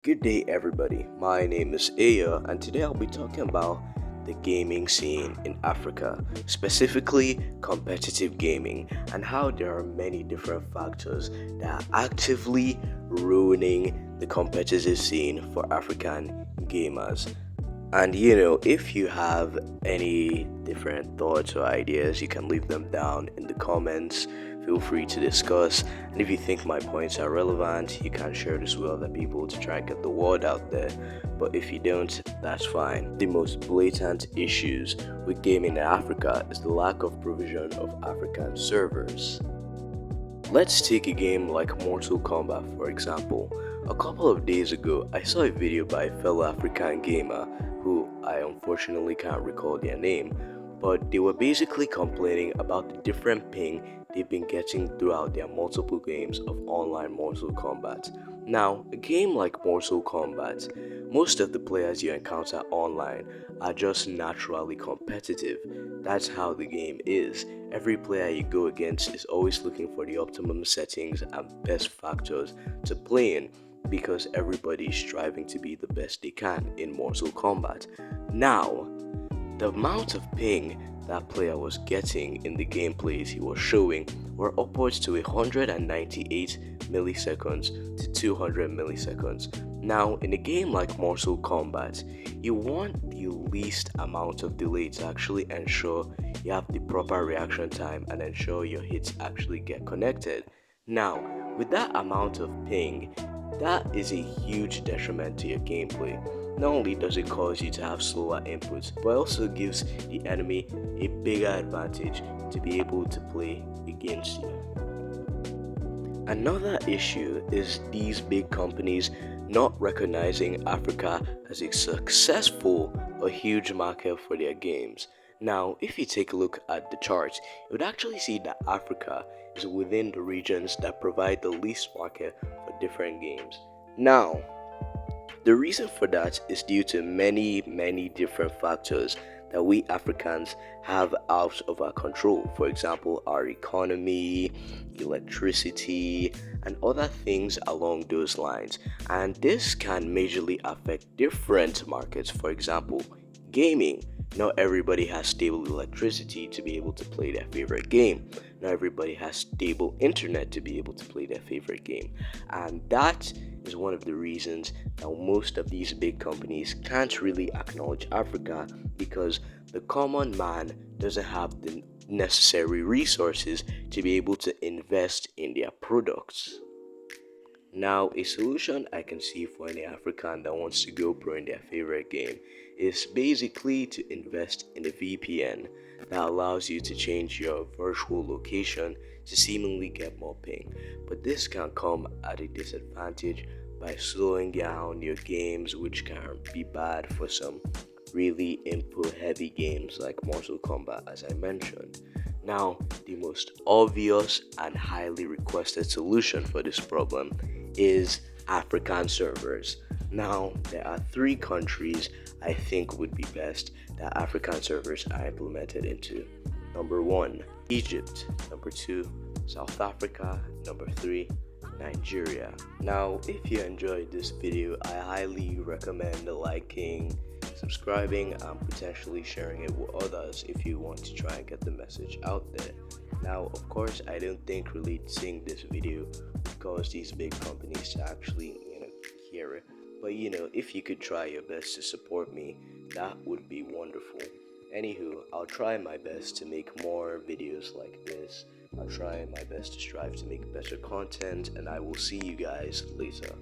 Good day, everybody. My name is Aya, and today I'll be talking about the gaming scene in Africa, specifically competitive gaming, and how there are many different factors that are actively ruining the competitive scene for African gamers. And if you have any different thoughts or ideas, you can leave them down in the comments. Feel free to discuss. And if you think my points are relevant, you can share this with other people to try and get the word out there. But if you don't, that's fine. The most blatant issues with gaming in Africa is the lack of provision of African servers. Let's take a game like Mortal Kombat for example. A couple of days ago, I saw a video by a fellow African gamer who I unfortunately can't recall their name, but they were basically complaining about the different ping they've been getting throughout their multiple games of online Mortal Kombat. Now, a game like Mortal Kombat, most of the players you encounter online are just naturally competitive. That's how the game is. Every player you go against is always looking for the optimum settings and best factors to play in because everybody is striving to be the best they can in Mortal Kombat. Now, the amount of ping that player was getting in the gameplays he was showing were upwards to 198 milliseconds to 200 milliseconds. Now, in a game like Mortal Kombat, you want the least amount of delay to actually ensure you have the proper reaction time and ensure your hits actually get connected. Now, with that amount of ping, that is a huge detriment to your gameplay. Not only does it cause you to have slower inputs, but also gives the enemy a bigger advantage to be able to play against you. Another issue is these big companies not recognizing Africa as a successful or huge market for their games. Now, if you take a look at the charts, you would actually see that Africa is within the regions that provide the least market for different games. Now, the reason for that is due to many different factors that we Africans have out of our control. For example, our economy, electricity, and other things along those lines. And this can majorly affect different markets. For example, gaming. Not everybody has stable electricity to be able to play their favorite game. Not everybody has stable internet to be able to play their favorite game. And that is one of the reasons that most of these big companies can't really acknowledge Africa because the common man doesn't have the necessary resources to be able to invest in their products. Now, a solution I can see for any African that wants to go pro in their favorite game is basically to invest in a VPN that allows you to change your virtual location to seemingly get more ping. But this can come at a disadvantage by slowing down your games, which can be bad for some really input heavy games like Mortal Kombat, as I mentioned. Now, the most obvious and highly requested solution for this problem is African servers. Now, there are three countries I think would be best that African servers are implemented into. Number one, Egypt. Number two, South Africa. Number three, Nigeria. Now, if you enjoyed this video, I highly recommend liking, subscribing, and potentially sharing it with others if you want to try and get the message out there. Now, of course, I don't think releasing this video would cause these big companies to actually, hear it. But if you could try your best to support me, that would be wonderful. Anywho, I'll try my best to make more videos like this. I'll try my best to strive to make better content, and I will see you guys later.